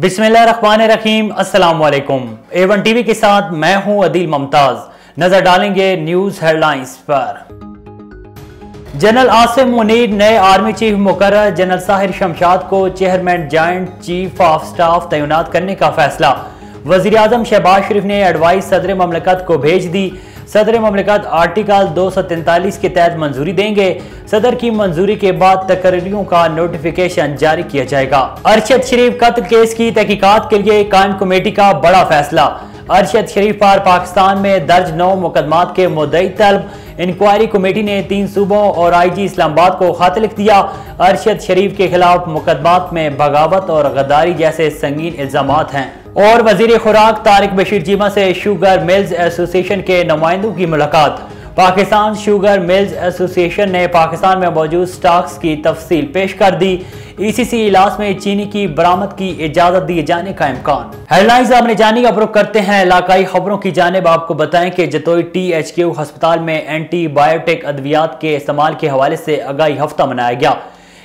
बिस्मिल्लाहिर्रहमानिर्रहीम। अस्सलाम वालेकुम। A1 टीवी के साथ मैं हूं अदील मुमताज। नजर डालेंगे न्यूज हेडलाइंस पर। जनरल आसिम मुनीर नए आर्मी चीफ मुकर्रर। जनरल साहिर शमशाद को chairman joint chief of staff तैनात करने का फैसला। वजीर आजम शहबाज शरीफ ने एडवाइस सदर ममलकत को भेज दी। सदर ममलकत आर्टिकल 243 के तहत मंजूरी देंगे। सदर की मंजूरी के बाद तकरीरों का नोटिफिकेशन जारी किया जाएगा। अरशद शरीफ कत्ल केस की तहकीकात के लिए कायम कमेटी का बड़ा फैसला। अरशद शरीफ पर पाकिस्तान में दर्ज 9 मुकदमात के मुद्दई तलब। इंक्वायरी कमेटी ने 3 सूबों और IG इस्लामाबाद को खत लिख दिया। अरशद शरीफ के खिलाफ मुकदमात में बगावत और गद्दारी जैसे संगीन इल्जामात हैं। और वजीर खुराक तारिक बशीर चीमा से शुगर मिल्स एसोसिएशन के नुमाइंदों की मुलाकात। पाकिस्तान शुगर मिल्स एसोसिएशन ने पाकिस्तान में मौजूद स्टॉक्स की तफसील पेश कर दी। ECC इजलास में चीनी की बरामद की इजाजत दिए जाने का इम्कान। हेडलाइंस आपने जानी का रुख करते हैं इलाकाई खबरों की जानिब। आपको बताएं कि जतोई THQ अस्पताल में एंटीबायोटिक अद्वियात के इस्तेमाल के हवाले से आगाही हफ्ता मनाया गया।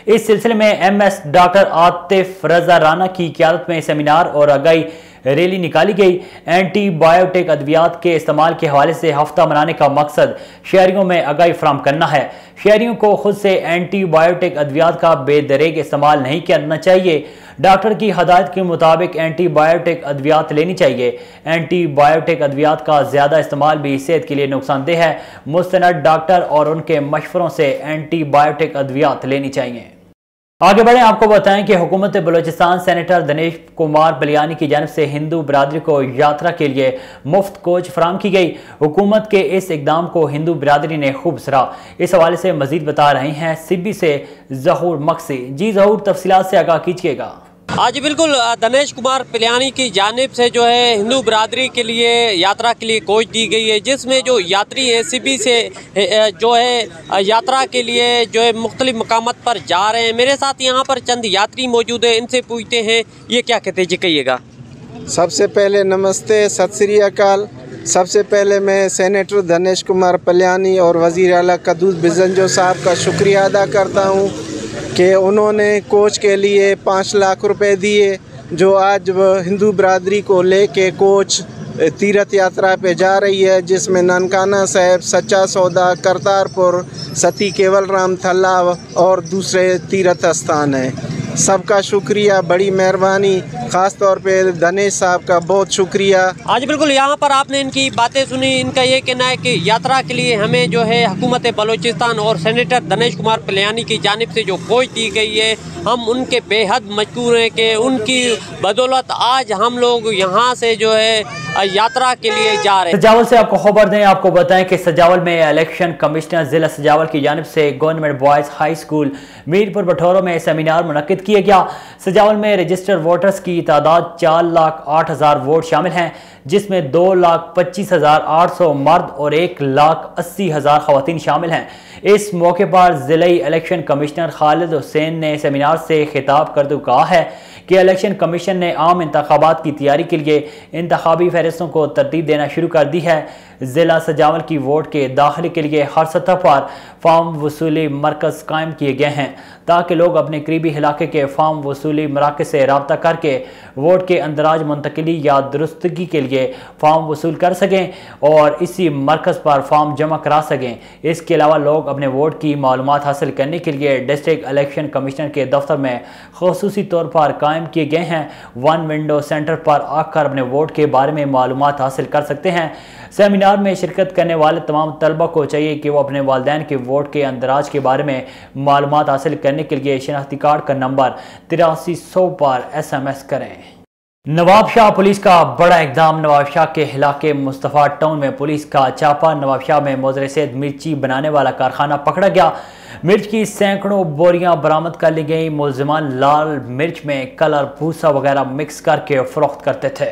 इस सिलसिले में MS डॉक्टर आतिफ रजा राना की क़यादत में सेमिनार और आगाही रैली निकाली गई। एंटीबायोटिक अद्वियात के इस्तेमाल के हवाले से हफ्ता मनाने का मकसद शहरियों में आगाही फराहम करना है। शहरियों को खुद से एंटीबायोटिक अद्वियात का बेदरेग इस्तेमाल नहीं करना चाहिए। डॉक्टर की हदायत के मुताबिक एंटीबायोटिक अद्वियात लेनी चाहिए। एंटीबायोटिक अद्वियात का ज़्यादा इस्तेमाल भी सेहत के लिए नुकसानदेह है। मुस्तनद डॉक्टर और उनके मशवरों से एंटीबायोटिक अद्वियात लेनी चाहिए। आगे बढ़े, आपको बताएं कि हुकूमत बलोचिस्तान सेनेटर दिनेश कुमार बलियानी की जानिब से हिंदू बिरादरी को यात्रा के लिए मुफ्त कोच फराहम की गई। हुकूमत के इस इकदाम को हिंदू बिरादरी ने खूब सराहा। इस हवाले से मजीद बता रहे हैं सिब्बी से जहूर मक्सी। जी जहूर, तफसीलात से आगाह कीजिएगा। आज बिल्कुल दिनेश कुमार पिलियानी की जानिब से जो है हिंदू बिरादरी के लिए यात्रा के लिए कोच दी गई है, जिसमें जो यात्री है सिबी से जो है यात्रा के लिए जो है मुख्तलिफ मकामात पर जा रहे हैं। मेरे साथ यहाँ पर चंद यात्री मौजूद हैं, इनसे पूछते हैं ये क्या कहते हैं। जी कहिएगा। सबसे पहले नमस्ते, सत श्री अकाल। सबसे पहले मैं सेनेटर दिनेश कुमार पिलियानी और वज़ीर आला कदूस बिजंजो साहब का शुक्रिया अदा करता हूँ कि उन्होंने कोच के लिए 5 लाख रुपए दिए, जो आज हिंदू बिरादरी को लेके कोच तीर्थ यात्रा पे जा रही है, जिसमें ननकाना साहिब, सच्चा सौदा, करतारपुर, सती केवल राम तालाब और दूसरे तीर्थ स्थान हैं। सबका शुक्रिया, बड़ी मेहरबानी। ख़ास तौर पे दिनेश साहब का बहुत शुक्रिया। आज बिल्कुल यहाँ पर आपने इनकी बातें सुनी। इनका ये कहना है कि यात्रा के लिए हमें जो है हुकूमत बलोचिस्तान और सेनेटर दिनेश कुमार पिलियानी की जानिब से जो कोच दी गई है, हम उनके बेहद मशकूर हैं कि उनकी बदौलत आज हम लोग यहाँ से जो है यात्रा के लिए जा रहे हैं। सजावल से आपको खबर दें, आपको बताएं कि सजावल में इलेक्शन कमिश्नर जिला सजावल की जानिब से government boys high school Mirpur Bathoro में सेमिनार मुनक्किद किया गया। सजावल में रजिस्टर्ड वोटर्स की तादाद 4,08,000 वोट शामिल हैं, जिसमें 2,25,800 मर्द और 1,80,000 खवातीन शामिल हैं। इस मौके पर जिलाई इलेक्शन कमिश्नर खालिद हुसैन ने सेमिनार से खिताब करते हुए कहा है कि इलेक्शन कमीशन ने आम इंतखाबात की तैयारी के लिए इंतखाबी फहरिस्तों को तरतीब देना शुरू कर दी है। जिला सजावल की वोट के दाखिले के लिए हर सतह पर फॉर्म वसूली मरकज कायम किए गए हैं, ताकि लोग अपने करीबी इलाके के फॉर्म वसूली मराकज से रब्ता करके वोट के अंदराज मुंतकिली या दुरुस्तगी के लिए फॉर्म वसूल कर सकें और इसी मरकज़ पर फॉर्म जमा करा सकें। इसके अलावा लोग अपने वोट की मालूमात हासिल करने के लिए डिस्ट्रिक्ट इलेक्शन कमिश्नर के दफ्तर में खुसूसी तौर पर कायम किए गए हैं। 1 विंडो सेंटर पर आकर अपने वोट के बारे में मालूमात हासिल कर सकते हैं। सेमिनार में शिरकत करने वाले तमाम तलबा को चाहिए कि वो अपने वालिदैन के वोट के अंदराज के बारे में मालूमात हासिल करने के लिए शनाख्ती कार्ड का नंबर 8300 पर SMS करें। नवाबशाह पुलिस का बड़ा इकदाम। नवाबशाह के इलाके मुस्तफ़ा टाउन में पुलिस का छापा। नवाबशाह में मोजरे सेहत मिर्ची बनाने वाला कारखाना पकड़ा गया। मिर्च की सैकड़ों बोरियां बरामद कर ली गई। मुलजिमान लाल मिर्च में कलर, भूसा वगैरह मिक्स करके फरोख्त करते थे।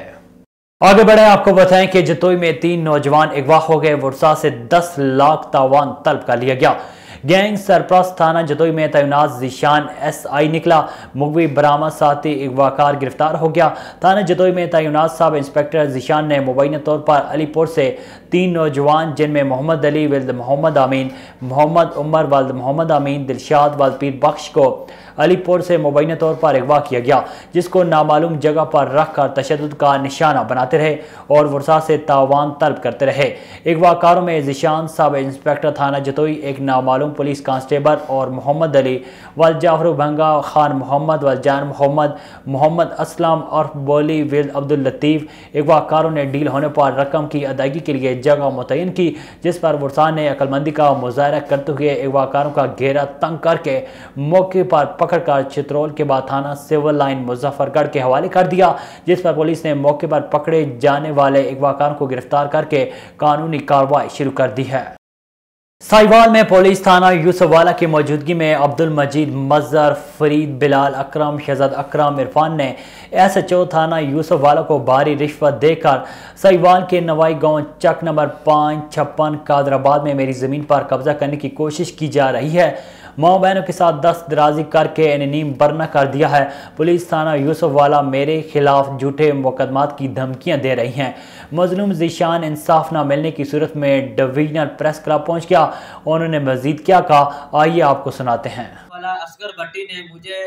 आगे बढ़े, आपको बताएं कि जतोई में 3 नौजवान अगवा हो गए। वुरसा से 10 लाख तावान तलब कर लिया गया। गैंग सरपरस्त थाना जतोई में तैनात ज़ीशान SI निकला। मुगवी बरामद साथी अगवाकार गिरफ्तार हो गया। थाना जतोई में तैनात सब इंस्पेक्टर ज़ीशान ने मुबैना तौर पर अलीपुर से 3 नौजवान जिनमें मोहम्मद अली वल्द मोहम्मद अमीन, मोहम्मद उमर वल्द मोहम्मद अमीन, दिलशाद वल्द पीर बख्श को अलीपुर से मुबैना तौर पर अगवा किया गया, जिसको नामालूम जगह पर रख कर तशद्दुद का निशाना बनाते रहे और वर्षा से तावान तलब करते रहे। अगवाकारों में ज़ीशान सब इंस्पेक्टर थाना जतोई, एक नामालूम पुलिस कांस्टेबल और मोहम्मद अली वल जाफर भंगा, खान मोहम्मद वल जान मोहम्मद, मोहम्मद असलम और बोली विल्द अब्दुल लतीफ़। अगवाकारों ने डील होने पर रकम की अदायगी के लिए जगह मुतय्यन की, जिस पर वर्षा ने अक्लमंदी का मुजाहरा करते हुए अगवाकारों का घेरा तंग करके मौके पर पकड़कर चित्रोल के बाद थाना सिविल लाइन मुजफ्फरगढ़ के हवाले कर दिया, जिस पर पुलिस ने मौके पर पकड़े जाने वाले अगवाकारों को गिरफ्तार करके कानूनी कार्रवाई शुरू कर दी है। साहिवाल में पुलिस थाना यूसुफवाला की मौजूदगी में अब्दुल मजीद, मजहर, फरीद, बिलाल, अकरम, शहजाद अकरम, इरफान ने SHO थाना यूसुफवाला को भारी रिश्वत देकर साहिवाल के नवाई गांव चक नंबर 556 कादराबाद में मेरी ज़मीन पर कब्जा करने की कोशिश की जा रही है, माओ बहनों के साथ दस्त दराजी करके एनीम बरना कर दिया है। पुलिस थाना यूसुफवाला मेरे खिलाफ झूठे मुकदमात की धमकियां दे रही हैं। मजलूम ज़ीशान इंसाफ न मिलने की सूरत में डिवीजनल प्रेस क्लब पहुंच गया। उन्होंने मजीद क्या कहा, आइए आपको सुनाते हैं। असगर भट्टी ने मुझे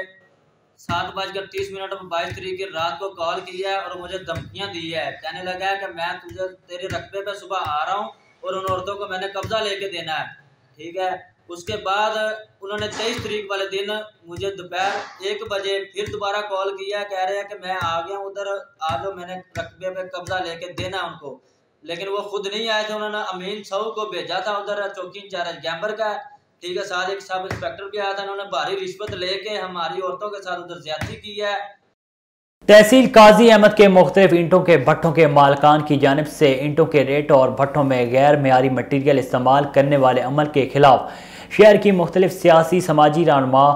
7:30 पर 22 तारीख की रात को कॉल किया और मुझे धमकियां दी है। कहने लगा है कि मैं तुझे तेरे रकबे पे सुबह आ रहा हूं और उन औरतों को मैंने कब्जा लेके देना है, ठीक है। उसके बाद उन्होंने 23 तारीख वाले दिन मुझे दोपहर 1 बजे फिर दोबारा कॉल किया, कह रहे हैं कि मैं आ गया उधर, आ जाओ, मैंने रकबे पे कब्जा लेके देना उनको। लेकिन वो खुद नहीं आए थे, उन्होंने अमीन साहू को भेजा था उधर, चौकी इंचार्ज गैम्बर का, ठीक है, साथ एक सब इंस्पेक्टर भी आया था। उन्होंने भारी रिश्वत लेके हमारी औरतों के साथ उधर ज्यादती की है। तहसील काजी अहमद के मुख्तलिफ ईंटों के भट्टों के मालकान की जानिब से ईंटों के रेट और भट्टों में गैर मेयारी मटीरियल इस्तेमाल करने वाले अमल के खिलाफ शहर की मुख्तलिफ सियासी, समाजी रहनुमा,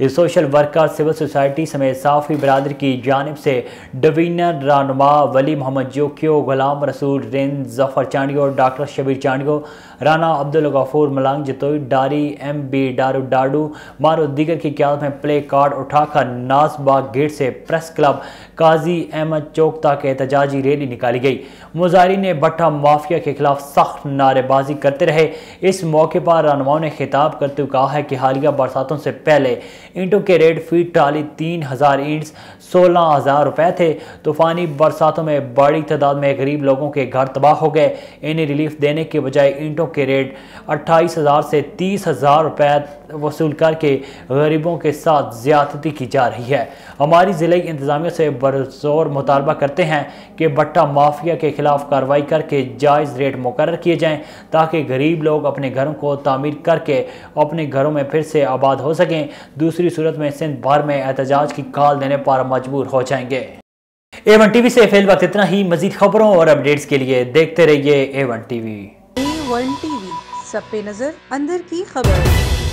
सोशल वर्कर, सिविल सोसाइटी समेत साफ़ी बरादरी की जानिब से डिवीजनल रहनुमा वली मोहम्मद जोकियो, गुलाम रसूल रिंद, जफ़र चांडियो, डॉक्टर शबीर चांडियो, राना अब्दुल गफूर मलांग जतोई, डारी MB डारू डाडू मारो दीगर की क़यादत में प्ले कार्ड उठाकर नाजबाग गेट से प्रेस क्लब काजी अहमद चौक तक एहतजाजी रैली निकाली गई। मुजाहिरीन ने भट्टा माफिया के खिलाफ सख्त नारेबाजी करते रहे। इस मौके पर रहनुमाओं ने खिताब करते हुए कहा है कि हालिया बरसातों से पहले ईंटों के रेट फीट टाली 3000 ईंट्स 16,000 रुपए थे। तूफानी बरसातों में बड़ी तादाद में गरीब लोगों के घर तबाह हो गए। इन्हें रिलीफ देने के बजाय ईंटों के रेट 28,000 से 30,000 रुपए वसूल करके गरीबों के साथ ज्यादती की जा रही है। हमारी ज़िले इंतजामिया से बरज़ोर मुतालबा करते हैं कि भट्टा माफिया के खिलाफ कार्रवाई करके जायज़ रेट मुकर्रर किए जाएँ, ताकि गरीब लोग अपने घरों को तामीर करके अपने घरों में फिर से आबाद हो सकें। दूसरी सूरत में सिंध भर में एहतजाज की कॉल देने पर मजबूर हो जाएंगे। A1 TV से फिल वक्त इतना ही। मजीद खबरों और अपडेट्स के लिए देखते रहिए A1 TV। A1 TV, सब पे नजर, अंदर की खबर।